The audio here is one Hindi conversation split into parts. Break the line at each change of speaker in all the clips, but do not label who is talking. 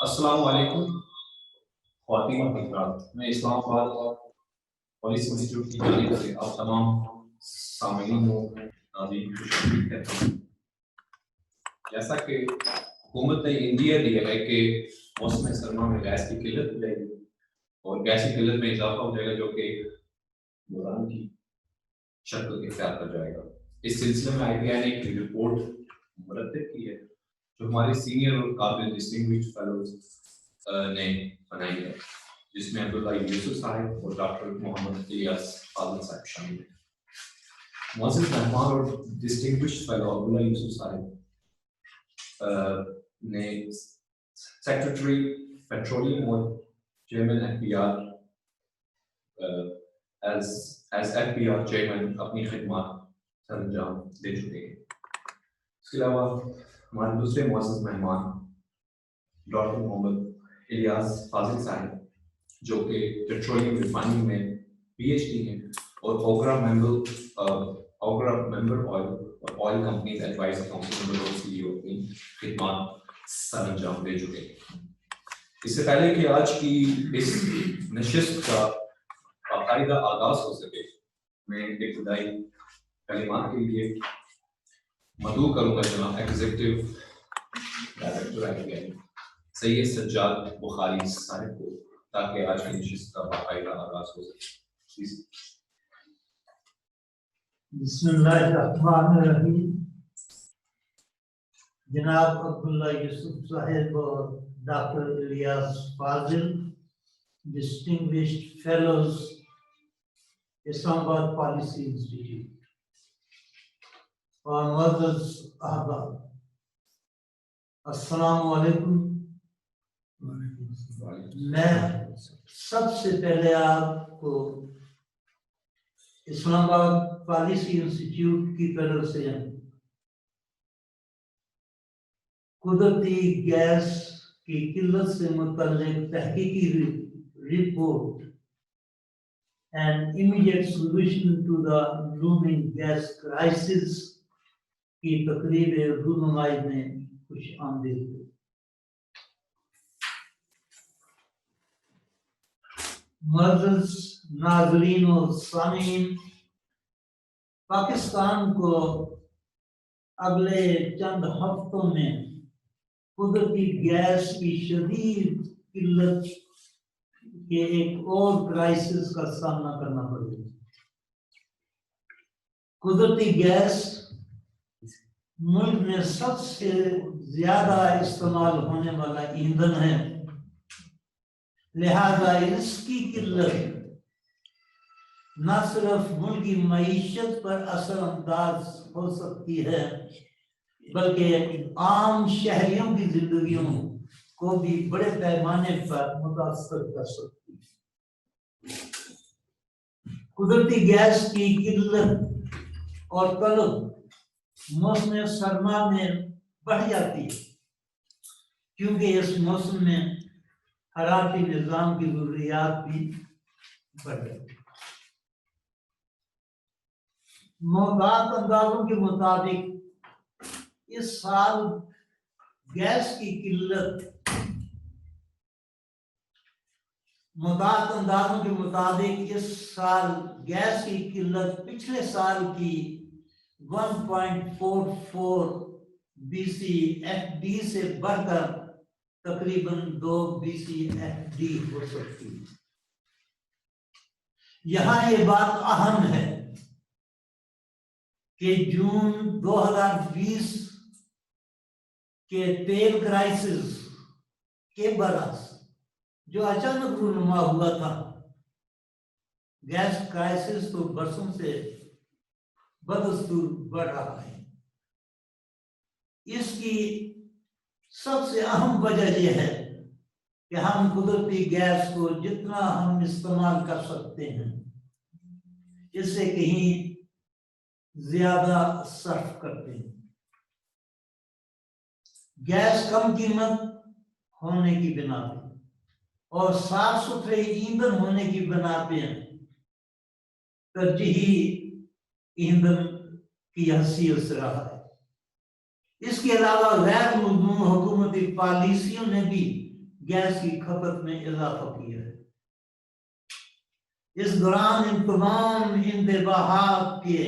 अस्सलाम वालेकुम ख्वातीन और हज़रात। मैं इस्लामाबाद और पॉलिसी इंस्टीट्यूट की जानिब से आप तमाम सामीन को नाज़रीन को खुशामदीद कहता हूँ। जैसा कि हुकूमत ने इंदिया दिया है कि मौसम सरमा में गैस की किल्लत हो जाएगी और गैस की किल्लत में इजाफा हो जाएगा, जो कि बुरान की शक्ल इख्तियार कर जाएगा। इस सिलसिले में IPI ने एक रिपोर्ट मुरतब की है जो हमारे सीनियर और काबिल डिस्टिंग्विश्ड फेलोज ने बनाई है, जिसमें अब्दुल्ला यूसुफ साहब और डॉक्टर मोहम्मद इलियास फाजिल साहब शामिल हैं। मौजूद मेहमान और डिस्टिंग्विश्ड फेलो अब्दुल्ला यूसुफ साहब ने सेक्रेटरी पेट्रोलियम और chairman FBR as FBR chairman अपनी खिदमत सरंजाम दे चुके हैं। इसके अलावा हमारे दूसरे मौजूद मेहमान डॉक्टर मोहम्मद इलियास फाजिल साहब, जो कि पेट्रोलियम रिफाइनिंग में PhD हैं और OGRA member oil companies advisor council में CEO अपनी खिदमत सरंजाम दे चुके हैं। इससे पहले कि आज की इस नशिस्त का बाकायदा आगाज हो सके, मैं इब्तिदाई कलिमात के लिए मदऊ करूंगा जनाब executive director IPI Syed Sajjad Bukhari साहब को, ताकि आज की नशिस्त का बाकायदा आगाज हो सके।
बिस्मिल्लाहिर्रहमानिर्रहीम। जनाब अब्दुल्ला यूसुफ साहब और doctor Ilyas Fazil, distinguished fellows, Islamabad policy institute, और मुअज़्ज़ज़ अहबाब, अस्सलाम वालेकुम। मैं सबसे पहले आपको इस्लामाबाद पॉलिसी इंस्टीट्यूट की तरफ से कुदरती गैस की किल्लत से मुतल्लिक तहकीकी report and immediate solution to the looming gas crisis की तकरीब रूनुमाई में खुश आमदीद। मुअज़्ज़ज़ नाज़रीन और सामीन, पाकिस्तान को अगले चंद हफ्तों में कुदरती गैस की शदीद किल्लत के एक और क्राइसिस का सामना करना पड़ेगा। कुदरती गैस मुल्क में सबसे ज्यादा इस्तेमाल होने वाला ईंधन है, लिहाजा इसकी किल्लत न सिर्फ मुल्क की मईशत पर असरअंदाज हो सकती है, बल्कि आम शहरियों की जिंदगियों को भी बड़े पैमाने पर मुतासर कर सकती है। कुदरती गैस की किल्लत और तलब मौसम सरमा में बढ़ जाती है, क्योंकि इस मौसम में हरारती निज़ाम की ज़रूरियात भी बढ़ जाती है। मोहतात अंदाजों के मुताबिक इस साल गैस की किल्लत इस साल गैस की किल्लत पिछले साल की 1.44 BCFD से बढ़कर तकरीबन 2 BCFD हो सकती है। यहाँ ये बात अहम है कि जून 2020 के तेल क्राइसिस के बरस जो अचानक रूनुमा हुआ था, गैस क्राइसिस तो बरसों से बदस्तूर बढ़ रहा है। इसकी सबसे अहम वजह यह है कि हम कुदरती गैस को जितना हम इस्तेमाल कर सकते हैं, इससे कहीं ज्यादा सर्फ करते हैं। गैस कम कीमत होने की बिना पे और साफ सुथरे ईंधन होने की बिना पे तरजीही ईंधन की हैसियत से रहा है। इसके अलावा गैर हुकूमती पॉलिसियों ने भी गैस की खपत में इजाफा किया है। इस दौरान इन तमाम इंतबाहात के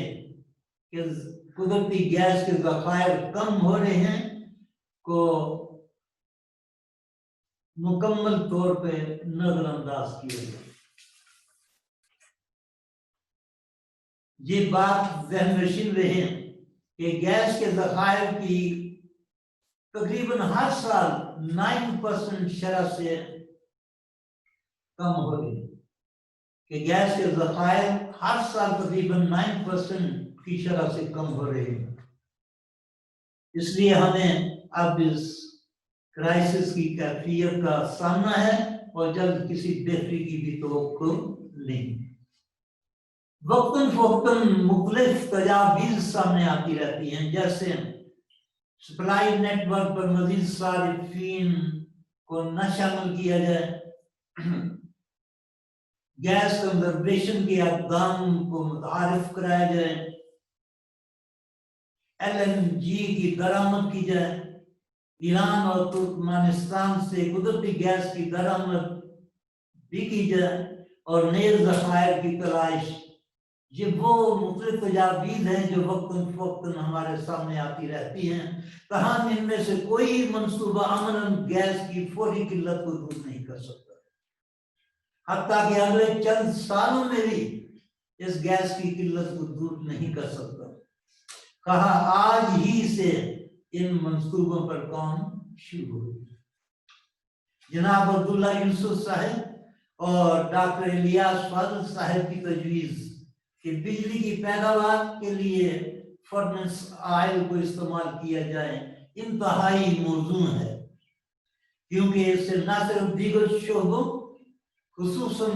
कुदरती गैस के ज़खायर कम हो रहे हैं को मुकम्मल तौर पे नजरअंदाज किया गया। ये बात ज़हन नशीन रहे कि गैस के ज़खायर की तकरीबन हर साल 9% शरह से कम हो रही है, कि गैस के ज़खायर हर साल तकरीबन 9% की शरह से कम हो रहे हैं। इसलिए हमें अब इस क्राइसिस की कैफियत का सामना है और जल्द किसी बेहतरी की भी तवक्को नहीं। वक्तन फवक्तन मुख्तलिफ तजावीज़ सामने आती रहती हैं, जैसे सप्लाई नेटवर्क पर मजीद सारिफीन को न शामिल किया जाए, गैस कंजर्वेशन के अक़दाम को मुतारिफ कराया जाए, LNG की दरामद की जाए, ईरान और तुर्कमेनिस्तान से कुदरती गैस की दरामद भी की जाए और नए ज़खायर की तलाश। ये वो मुख्तलिफ तजावीज़ हैं जो वक्तन फवक्तन हमारे सामने आती रहती हैं। तहम इनमें से कोई मंसूबा अमलन गैस की फौरी किल्लत को दूर नहीं कर सकता, हत्ता कि अगले चंद सालों में भी इस गैस की किल्लत को दूर नहीं कर सकता। कहा आज ही से इन मंसूबों पर काम शुरू हो। जनाब अब्दुल्ला यूसुफ साहब और डॉक्टर इलियास फाजिल साहब की तजवीज़ कि बिजली की पैदावार के लिए फर्नेस ऑयल को इस्तेमाल किया जाए इंतहाई मौजूद है, क्योंकि इससे न सिर्फ दीगर शोबों खुसूसन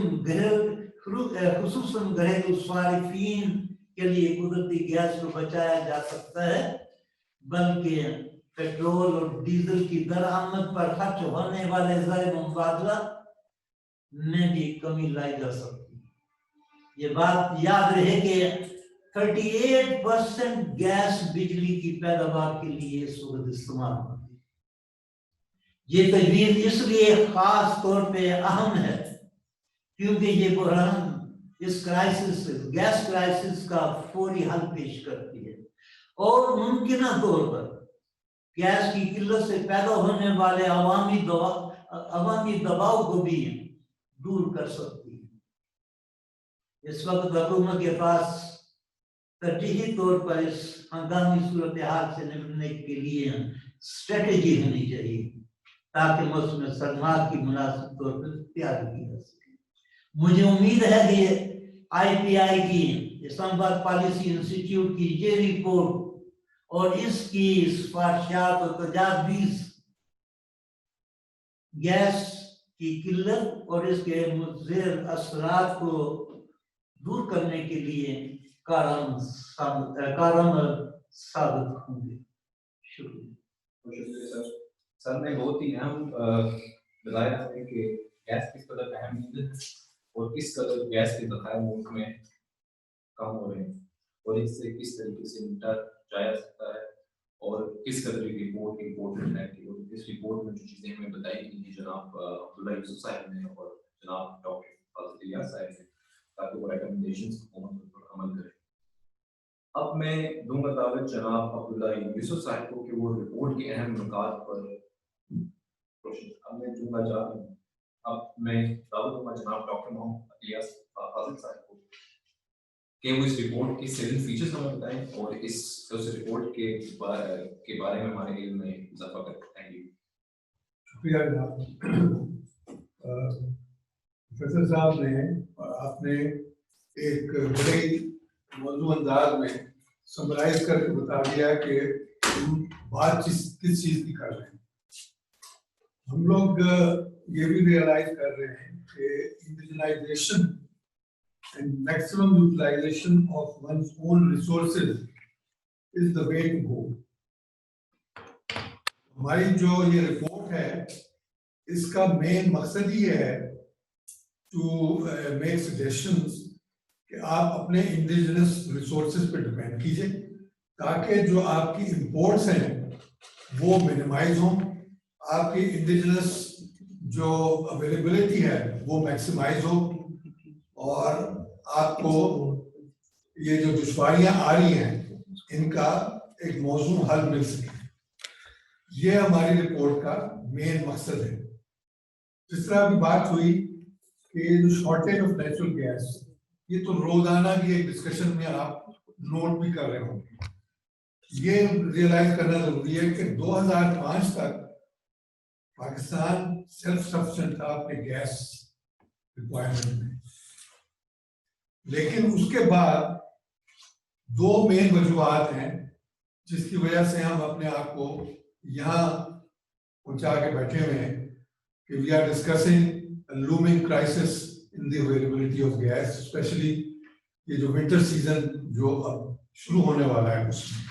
घरेलू सारिफीन के लिए कुदरती गैस को बचाया जा सकता है, बल्कि पेट्रोल और डीजल की दरामद पर खर्च होने वाले ज़र मुबादला में भी कमी लाई जा सकती है। ये बात याद रहे कि 38% गैस बिजली की पैदावार के लिए इस वक्त इस्तेमाल होती है। ये तजवीज़ इसलिए खास तौर पे अहम है क्योंकि ये बहरान इस क्राइसिस गैस क्राइसिस का फौरी हल पेश करती है और मुमकिना तौर पर गैस की किल्लत से पैदा होने वाले अवामी दबाव को भी दूर कर सकती है। इस वक्त हुकूमत के पास तरजीही तौर पर इस हंगामी सूरत हाल से निपटने के लिए स्ट्रेटेजी होनी चाहिए ताकि मौसम सरमा की मुनासिब तौर पर तैयारी की जा सके। मुझे उम्मीद है कि IPI की इस्लामाबाद पॉलिसी इंस्टीट्यूट की ये रिपोर्ट और इसकी सिफारिशात और तजावीज़ गैस की किल्लत और इसके मुज़र असरात को दूर करने के लिए कारगर साबित होंगे।
शुक्रिया सर ने बहुत ही अहम बताया है कि गैस किस कदर अहम है और किस कदर गैस के ज़खायर मुल्क में कम हो रहे हैं और इससे किस तरीके से निपटा जाया सकता है और किस कदर की रिपोर्ट इम्पोर्टेंट है और इस रिपोर्ट में जो चीज़ें हमें बताई गई थी जनाब अब्दुल्ला यूसुफ साहब ने और जनाब डॉक्टर फाजिल इलियास साहब ने, ताकि वो रिकमेंडेशंस पर अमल करें। अब मैं दूंगा दावत जनाब अब्दुल्ला यूसुफ साहब को कि वो रिपोर्ट के अहम नुकात पर रोशनी। अब मैं दूंगा अब मैं दावत दूंगा जनाब डॉक्टर मोहम्मद इलियास फाजिल साहब को कि वो इस रिपोर्ट के सेवन फीचर्स हमें बताएं और उस रिपोर्ट के बारे में हमारे इल्म में इजाफा करें। Thank you.
शुक्रिया जनाब। प्रोफेसर साहब ने और आपने एक बड़े मौजूद अंदाज में समराइज करके बता दिया कि हम बात किस चीज़ की कर रहे हैं। हम लोग ये भी रियलाइज कर रहे हैं कि indigenisation and maximum utilization of one's own resources is the way to go. हमारी जो ये रिपोर्ट है इसका मेन मकसद ये है to make suggestions कि आप अपने इंडिजिनस रिसोर्सेज पे डिपेंड कीजिए ताकि जो आपकी इंपोर्ट्स हैं वो मिनिमाइज हों, आपकी इंडिजिनस जो अवेलेबिलिटी है वो मैक्सिमाइज हो और आपको ये जो दुश्वारियां आ रही हैं इनका एक मौजूद हल मिल सके। ये हमारी रिपोर्ट का मेन मकसद है। जिस तरह अभी बात हुई कि जो शॉर्टेज ऑफ नेचुरल गैस, ये तो रोजाना की एक डिस्कशन में आप नोट भी कर रहे होंगे। ये रियलाइज करना जरूरी है कि 2005 तक पाकिस्तान सेल्फ सफिशिएंट था अपने गैस रिक्वायरमेंट में, लेकिन उसके बाद दो मेन वजूहात हैं जिसकी वजह से हम अपने आप को यहाँ पहुंचा के बैठे हुए हैं कि we are discussing looming crisis in the availability of gas, specially ये जो विंटर सीजन जो अब शुरू होने वाला है उसमें।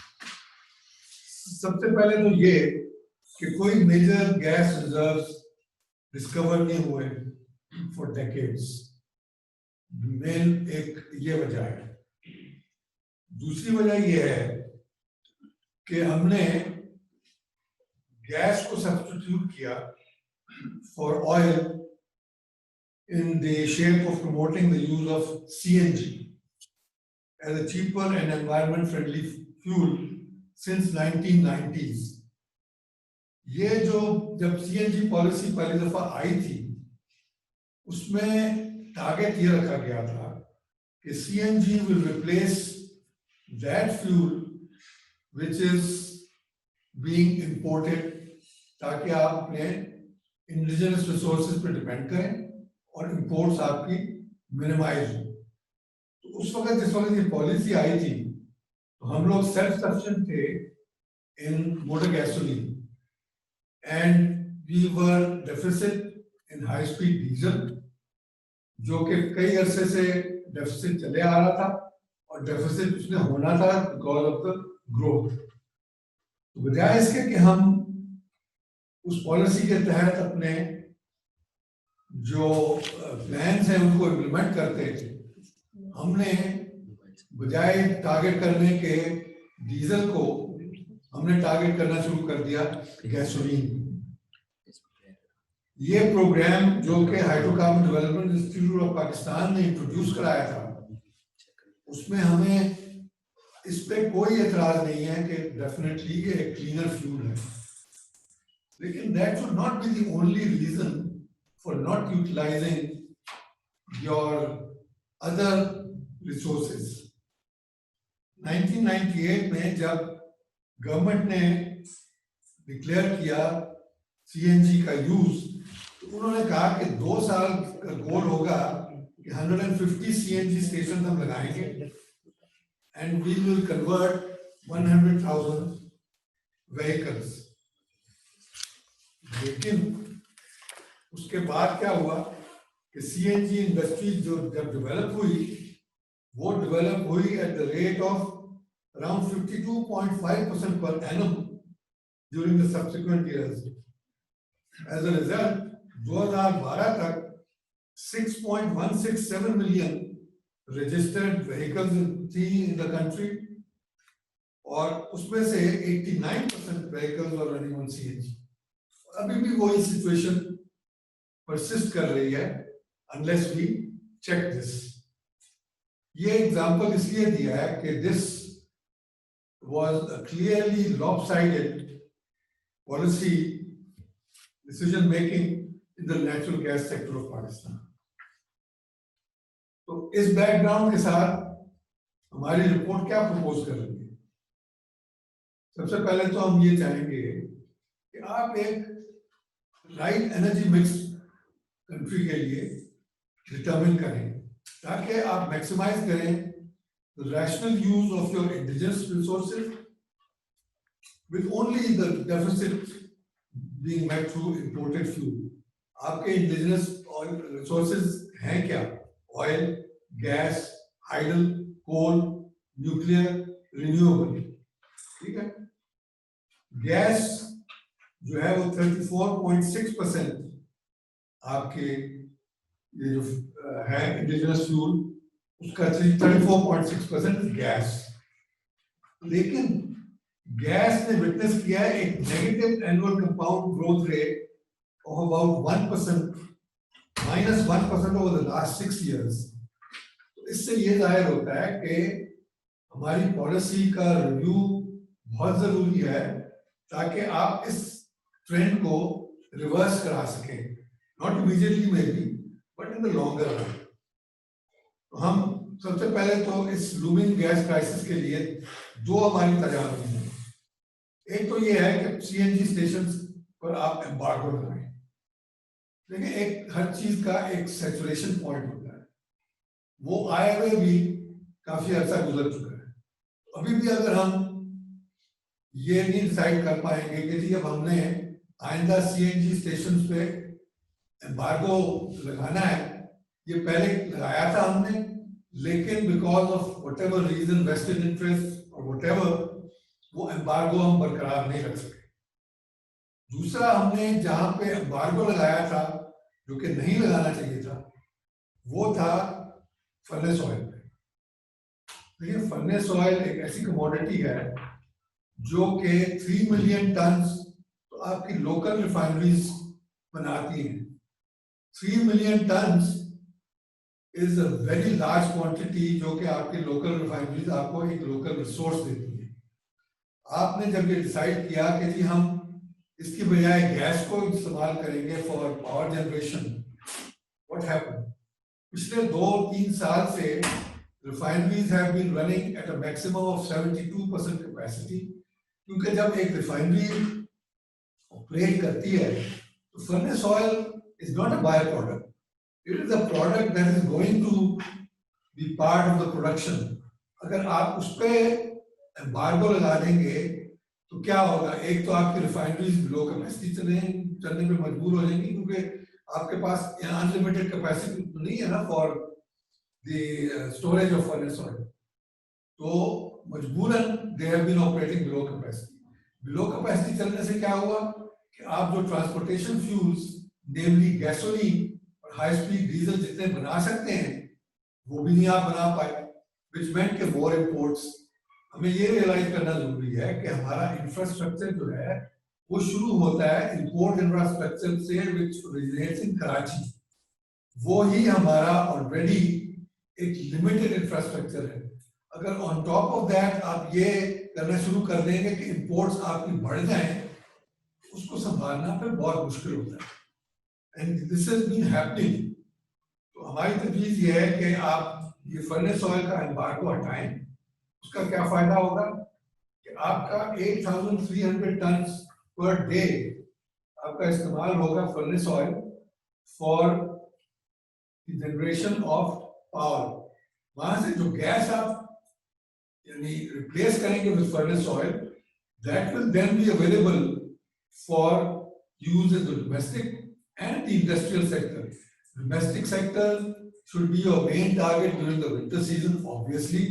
सबसे पहले तो ये कि कोई मेजर गैस रिजर्व्स डिस्कवर नहीं हुए फॉर डेकेड्स, मेन एक ये वजह है। दूसरी वजह ये है कि हमने गैस को सब्स्टिट्यूट किया for oil in the shape of promoting the use of CNG as a cheaper and environment friendly fuel since 1990s. ये जो जब CNG पॉलिसी पहली दफा आई थी उसमें टारगेट ये रखा गया था कि CNG will replace that fuel which is being imported, ताकि आप अपने इंडिजिनस रिसोर्सेज पे डिपेंड करें और इंपोर्ट्स आपकी मिनिमाइज हो। तो उस वक्त जिस वक्त ये पॉलिसी आई थी तो हम लोग सेल्फ सफिशिएंट थे in motor gasoline and we were deficit in high speed diesel, जो कि कई अरसे से डेफिसिट चले आ रहा था और डेफिसिट उसने होना था बिकॉज ऑफ द ग्रोथ। तो बजाय इसके कि हम उस पॉलिसी के तहत अपने जो प्लान्स हैं उनको इम्प्लीमेंट करते थे, हमने बजाय टारगेट करने के डीजल को हमने टारगेट करना शुरू कर दिया गैसोलीन। ये प्रोग्राम जो कि hydrocarbon development institute of Pakistan ने इंट्रोड्यूस कराया था, उसमें हमें इस पे कोई एतराज नहीं है कि डेफिनेटली ये एक क्लीनर फ्यूल है, लेकिन that should not be the only reason for not utilizing your other resources. 1998 में जब गवर्नमेंट ने डिक्लेयर किया CNG का यूज, तो उन्होंने कहा कि 2 साल का गोल होगा कि 150 CNG स्टेशन हम लगाएंगे and we will convert 100,000 vehicles. लेकिन उसके बाद क्या हुआ कि CNG इंडस्ट्री जो जब डेवलप हुई वो डेवलप हुई at the rate of around 52.5% per annum during the subsequent years. As a result, 2012 तक 6.167 million registered vehicles थी in the country और उसमें से 89% vehicles were running on CNG. अभी भी वही सिचुएशन persist कर रही है unless we check this. ये एग्जाम्पल इसलिए दिया है कि this was a clearly lopsided policy decision making in the natural gas sector of Pakistan. तो इस बैकग्राउंड के साथ हमारी रिपोर्ट क्या प्रपोज कर रही है? सबसे पहले तो हम ये चाहेंगे कि आप एक राइट एनर्जी मिक्स कंट्री के लिए डिटरमिन करें ताकि आप मैक्सिमाइज करें the rational use of your indigenous resources with only the deficit being met through imported fuel. आपके इंडिजिनस रिसोर्सेज हैं क्या? Oil, gas, hydel, coal, nuclear, renewable. ठीक है, गैस जो है वो 34.6% आपके ये जो है इंडिजिनस फ्यूल उसका 34.6% गैस। लेकिन गैस ने विटनेस किया है एक negative annual compound growth rate of about 1%, -1% over the last 6 years. तो इससे ये जाहिर होता है कि हमारी पॉलिसी का रिव्यू बहुत जरूरी है ताकि आप इस ट्रेंड को रिवर्स करा सकें, not immediately may be but in the longer run. तो हम सबसे पहले तो इस लूमिंग गैस क्राइसिस के लिए दो हमारी तजावीज़ हैं। एक तो ये है कि सीएनजी स्टेशन पर आप एम्बार्गो लगाएं, लेकिन एक हर चीज का एक सैचुरेशन पॉइंट होता है, वो आए हुए भी काफी अर्सा गुजर चुका है। अभी भी अगर हम ये नहीं डिसाइड कर पाएंगे कि जी अब हमने आइंदा सीएनजी स्टेशन पे एम्बार्गो लगाना है, ये पहले लगाया था हमने, लेकिन because of whatever reason, wasted interest और व्हाटएवर, वो एम्बार्गो हम बरकरार नहीं रख सके। दूसरा, हमने जहां पे एम्बार्गो लगाया था जो कि नहीं लगाना चाहिए था, वो था फर्नेस ऑयल पे। देखिए, फर्नेस ऑयल एक ऐसी कमोडिटी है जो कि 3 मिलियन टन तो आपकी लोकल रिफाइनरीज बनाती हैं। 3 million ton is a very large quantity जो कि आपकी लोकल रिफाइनरीज आपको एक लोकल रिसोर्स देती है। आपने जब ये डिसाइड किया कि जी हम इसकी बजाय गैस को इस्तेमाल करेंगे for power generation, what happened? पिछले 2-3 साल से refineries have been running at a maximum of 72% capacity, क्योंकि जब एक रिफाइनरी ऑपरेट करती है तो furnace oil is not a by product, it is a product that is going to be part of the production. अगर आप उस पे एम्बार्गो लगा देंगे तो क्या होगा? एक तो आपकी रिफाइनरीज लो कैपेसिटी चलने पे मजबूर हो जाएंगी, क्योंकि आपके पास अनलिमिटेड कैपेसिटी तो नहीं है ना for the storage of furnace oil. तो मजबूरन they have been operating below capacity. Below capacity चलने से क्या हुआ कि आप जो ट्रांसपोर्टेशन फ्यूल्स, नेमली गैसोलीन और हाई स्पीड डीजल जितने बना सकते हैं, वो भी नहीं आप बना पाए, विच मेंट के मोर इंपोर्ट्स। हमें ये रियलाइज करना जरूरी है कि हमारा इंफ्रास्ट्रक्चर जो है वो शुरू होता है इंपोर्ट इंफ्रास्ट्रक्चर से, विच ओरिजिनेट्स इन कराची। वो ही हमारा ऑलरेडी एक लिमिटेड इंफ्रास्ट्रक्चर है। अगर ऑन टॉप ऑफ दैट आप ये करना शुरू कर देंगे कि इंपोर्ट्स आपकी बढ़ जाएं, उसको संभालना फिर बहुत मुश्किल होता है, and this has been happening. तो हमारी तजवीज ये है कि आप ये फर्नेस ऑयल का एम्बार्गो हटाएं। उसका क्या फायदा होगा कि आपका 8,300 टन पर डे आपका इस्तेमाल होगा furnace oil for generation of power. वहां से जो गैस आप यानी रिप्लेस करेंगे with furnace oil, that will then be available for use in the domestic and the industrial sector. Domestic sector should be your main target during the winter season, obviously,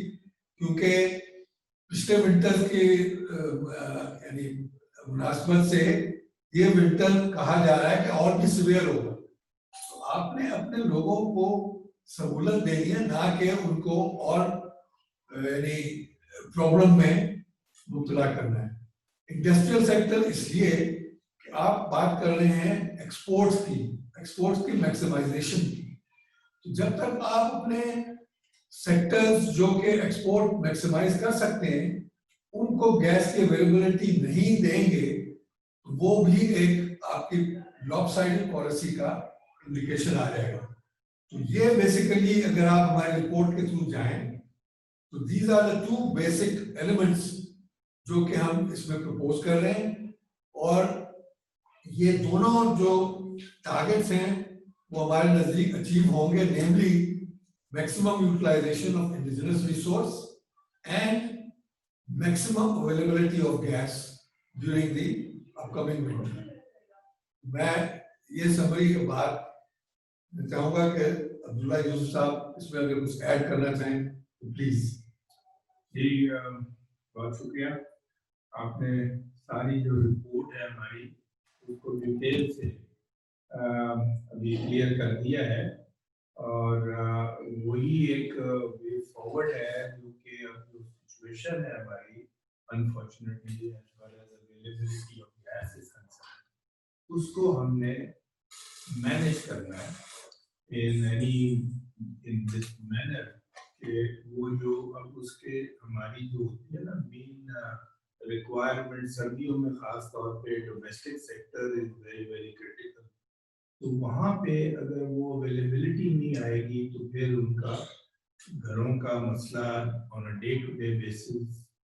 क्योंकि पिछले विंटर के यानी मुनासबत से ये विंटर कहा जा रहा है कि और भी सिवियर होगा। तो आपने अपने लोगों को सहूलत देनी है, ना कि उनको और यानी प्रॉब्लम में मुब्तला करना है। इंडस्ट्रियल सेक्टर इसलिए कि आप बात कर रहे हैं एक्सपोर्ट्स की मैक्सिमाइजेशन की। तो जब तक आप अपने सेक्टर्स जो कि एक्सपोर्ट मैक्सिमाइज कर सकते हैं उनको गैस की अवेलेबिलिटी नहीं देंगे, तो वो भी एक आपकी लॉपसाइडेड पॉलिसी का इंडिकेशन आ जाएगा। तो ये बेसिकली अगर आप हमारे रिपोर्ट के थ्रू जाएं तो these are the 2 basic elements जो कि हम इसमें प्रपोज कर रहे हैं, और ये दोनों जो टारगेट्स हैं वो हमारे नजदीक अचीव होंगे, नेमली maximum utilization of indigenous resource and maximum availability of gas during the upcoming winter. मैं ये समरी के बाद चाहूंगा कि अब्दुल्ला यूसुफ साहब इसमें अगर कुछ ऐड करना चाहें तो प्लीज।
जी, बहुत शुक्रिया। आपने सारी जो रिपोर्ट है हमारी उसको डिटेल से अभी क्लियर कर दिया है, और वही एक वे फॉरवर्ड है जो कि अब जो सिचुएशन है हमारी, unfortunately as far as availability of gas is concern, उसको हमने मैनेज करना है इन दिस मैनर कि वो जो अब उसके हमारी जो होती है ना मेन रिक्वायरमेंट सर्दियों में खास तौर पे domestic sector is very very critical, तो वहाँ पे अगर वो अवेलेबिलिटी नहीं आएगी तो फिर उनका घरों का मसला on a day to day basis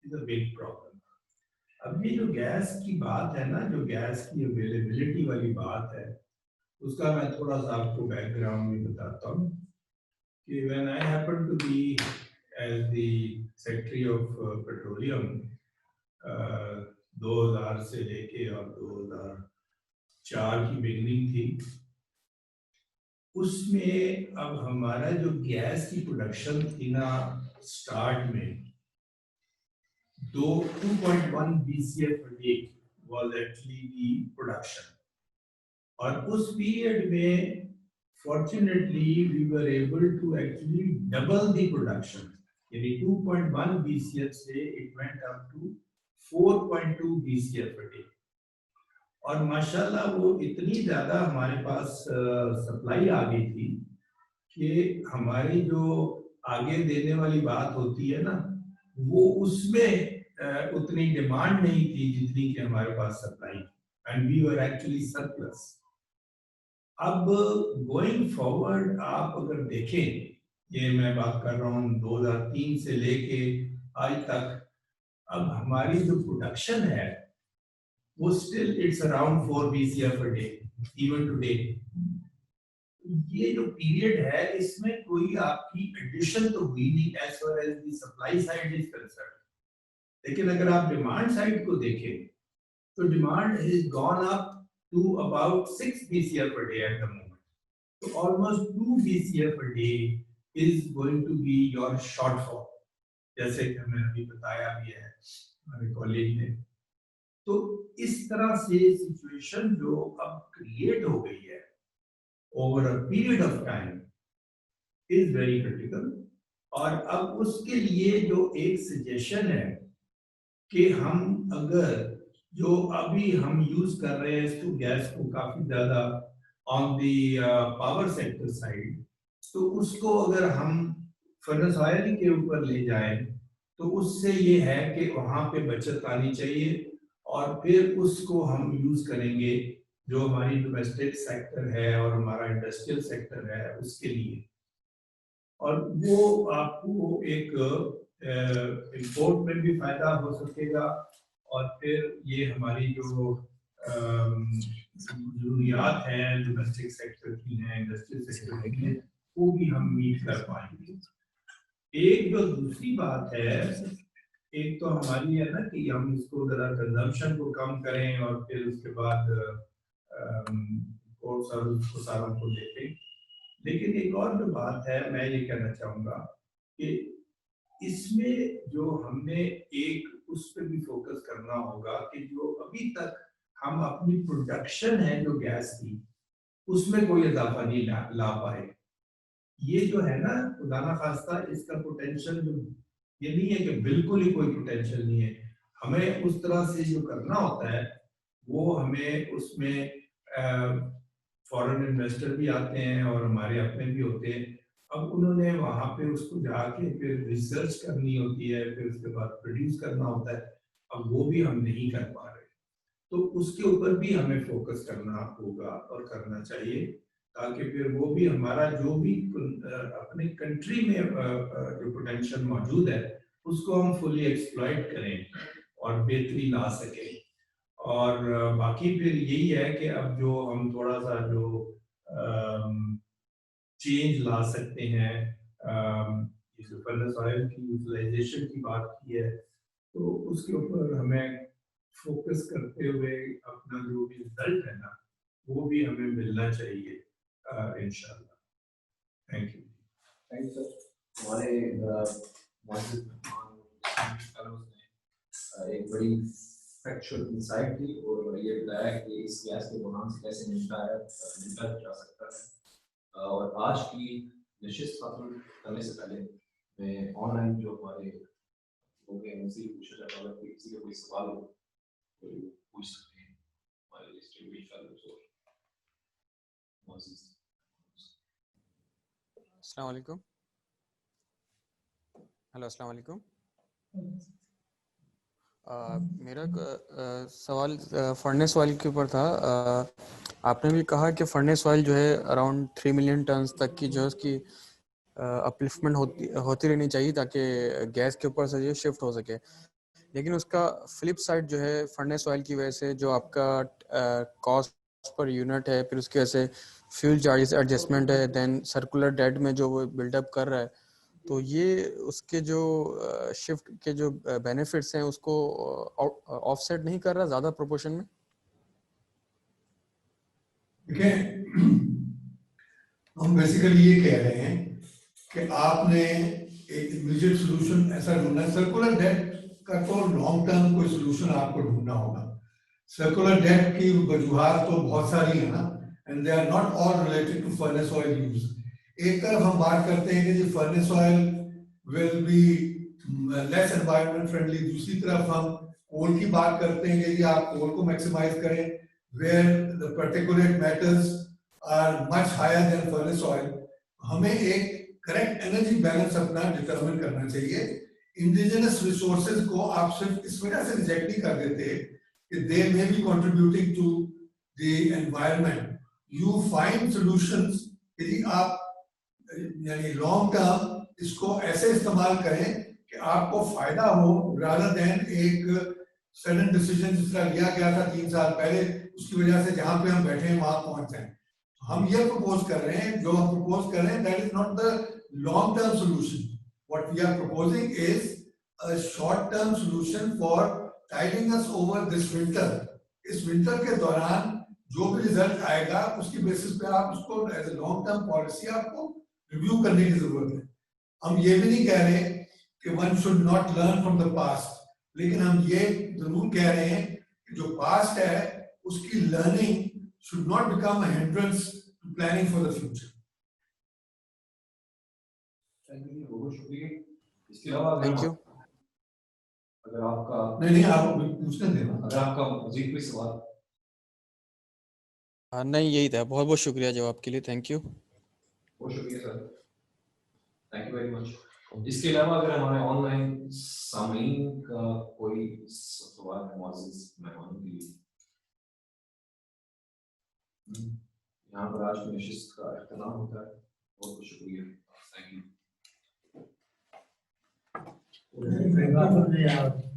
is a big problem. अब ये जो गैस की बात है ना, जो गैस की अवेलेबिलिटी वाली बात है, उसका मैं थोड़ा सा आपको बैकग्राउंड भी बताता हूँ कि when I happen to be as the secretary of petroleum 2000 से लेके और 2004 की बिगनिंग थी, उसमें अब हमारा जो गैस की प्रोडक्शन थी ना स्टार्ट में 2.1 BCF per day was actually the production, और उस पीरियड में fortunately we were able to actually double the production, यानी 2.1 BCF से it went up to 4.2 BCF per day, और माशाल्लाह वो इतनी ज्यादा हमारे पास सप्लाई आ गई थी कि हमारी जो आगे देने वाली बात होती है ना, वो उसमें उतनी डिमांड नहीं थी जितनी कि हमारे पास supply, and we were actually surplus. अब गोइंग फॉरवर्ड आप अगर देखें, ये मैं बात कर रहा हूँ 2003 से लेके आज तक, अब हमारी जो प्रोडक्शन है वो still it's around 4 BCF per day even today. ये जो पीरियड है इसमें कोई आपकी एडिशन तो हुई नहीं as far as the supply side is concern, लेकिन अगर आप डिमांड साइड को देखें तो demand has gone up to about 6 BCF per day at the moment, तो almost 2 BCF per day is going to be your shortfall, जैसे कि मैंने अभी बताया भी है हमारे कॉलेज ने। तो इस तरह से सिचुएशन जो अब क्रिएट हो गई है over a period of time is very critical, और अब उसके लिए जो एक सजेशन है कि हम अगर जो अभी हम यूज कर रहे हैं इसको गैस को काफी ज्यादा on the power sector side, तो उसको अगर हम फर्नेस ऑयल के ऊपर ले जाएं तो उससे ये है कि वहां पे बचत आनी चाहिए, और फिर उसको हम यूज करेंगे जो हमारी डोमेस्टिक सेक्टर है और हमारा इंडस्ट्रियल सेक्टर है उसके लिए, और वो आपको एक इंपोर्ट में भी फायदा हो सकेगा, और फिर ये हमारी जो जरूरियात हैं डोमेस्टिक सेक्टर की हैं, इंडस्ट्रियल सेक्टर की हैं, वो भी हम मीट कर पाएंगे। एक जो दूसरी बात है, एक तो हमारी है ना कि हम इसको जरा कंजम्पशन को कम करें और फिर उसके बाद और सारों को देखें, लेकिन एक और जो बात है मैं ये कहना चाहूँगा कि इसमें जो हमने एक उस पर भी फोकस करना होगा कि जो अभी तक हम अपनी प्रोडक्शन है जो गैस की उसमें कोई इजाफा नहीं ला पाए। ये जो है ना खुदा ना खास्ता इसका पोटेंशियल जो, ये नहीं है कि बिल्कुल ही कोई पोटेंशियल नहीं है, हमें उस तरह से जो करना होता है वो हमें उसमें फॉरेन इन्वेस्टर भी आते हैं और हमारे अपने भी होते हैं। अब उन्होंने वहां पे उसको जाके फिर रिसर्च करनी होती है, फिर उसके बाद प्रोड्यूस करना होता है, अब वो भी हम नहीं कर पा रहे, तो उसके ऊपर भी हमें फोकस करना होगा और करना चाहिए, ताकि फिर वो भी हमारा जो भी अपने कंट्री में जो पोटेंशियल मौजूद है उसको हम फुली एक्सप्लॉइट करें और बेहतरी ला सकें। और बाकी फिर यही है कि अब जो हम थोड़ा सा जो चेंज ला सकते हैं, जो फर्नेस ऑयल की यूटिलाइजेशन की बात की है तो उसके ऊपर हमें फोकस करते हुए अपना जो भी रिजल्ट है ना वो भी हमें मिलना चाहिए इंशाल्लाह। Thank you.
Thank you sir. हमारे मौजूद मेहमान ने एक बड़ी फैक्चुअल इंसाइट दी और ये बताया कि इस गैस के बुनान से कैसे निपटा जा सकता है। और आज की नशिस्त खत्म करने से पहले मैं ऑनलाइन जो हमारे लोग हैं उनसे पूछना चाहता हूँ, अगर किसी का कोई सवाल हो तो पूछ सकते हैं हमारे लिस्ट में। मुअज़्ज़िज़।
अस्सलाम वालेकुम। हेलो, अस्सलाम वालेकुम। मेरा सवाल फर्नेस ऑयल के ऊपर था। आपने भी कहा कि फर्नेस ऑयल जो है अराउंड 3 मिलियन टन्स तक की जो है उसकी अपलिफ्टमेंट होती रहनी चाहिए ताकि गैस के ऊपर से ये शिफ्ट हो सके। लेकिन उसका फ्लिप साइड जो है फर्नेस ऑयल की वजह से जो आपका कॉस्ट पर यूनिट है, फिर उसकी वजह से फ्यूल चार्जेस एडजस्टमेंट है, देन सर्कुलर डेट में जो वो बिल्डअप कर रहा है, तो ये उसके जो शिफ्ट के जो बेनिफिट्स हैं उसको ऑफसेट नहीं कर रहा ज़्यादा प्रोपोर्शन में।
देखिए, हम बेसिकली ये कह रहे हैं कि आपने एक इमीडिएट सोल्यूशन ऐसा ढूंढना है। सर्कुलर डेट का तो लॉन्ग टर्म कोई सोल्यूशन आपको ढूंढना होगा। सर्कुलर डेट की वजूहात तो बहुत सारी है ना, and they are not all related to furnace oil use. एक तरफ हम बात करते हैं कि जी furnace oil will be less environment friendly, दूसरी तरफ हम कोल की बात करते हैं कि जी आप कोल को मैक्सिमाइज करें where the particulate matters are much higher than furnace oil. हमें एक करेक्ट एनर्जी बैलेंस अपना डिटरमिन करना चाहिए। इंडिजिनस रिसोर्सेज को आप सिर्फ इस वजह से रिजेक्ट नहीं कर देते कि they may be contributing to the environment. You find solutions यदि आप यानी लॉन्ग टर्म इसको ऐसे इस्तेमाल करें कि आपको फायदा हो, rather than एक सडन डिसीजन जिस तरह लिया गया था 3 साल पहले, उसकी वजह से जहां पे हम बैठे हैं वहां पहुंच जाए। हम ये प्रपोज कर रहे हैं, जो हम प्रपोज कर रहे हैं, that is not the long term solution. What we are proposing is a short term solution for tiding us over this winter. इस विंटर के दौरान जो भी रिजल्ट आएगा उसकी बेसिस पे आप उसको as a long term policy आपको रिव्यू करने की जरूरत है। हम ये भी नहीं कह रहे कि one should not learn from the past, लेकिन हम ये जरूर कह रहे हैं कि जो पास्ट है उसकी learning should not become a hindrance to planning for the future.
बहुत शुक्रिया। इसके अलावा
थैंक यू।
अगर आपका
नहीं आप पूछने देना,
अगर आपका मजीद कोई सवाल।
नहीं, यही था। बहुत बहुत शुक्रिया जवाब के लिए। Thank you.
बहुत शुक्रिया sir, thank you very much. इसके अलावा अगर हमारे ऑनलाइन सामीन का कोई सवाल है मुअज़्ज़िज़ मेहमानों के लिए, यहाँ पर आज की नशिस्त का इख्तिताम होता है। बहुत बहुत शुक्रिया, थैंक यू।
धन्यवाद।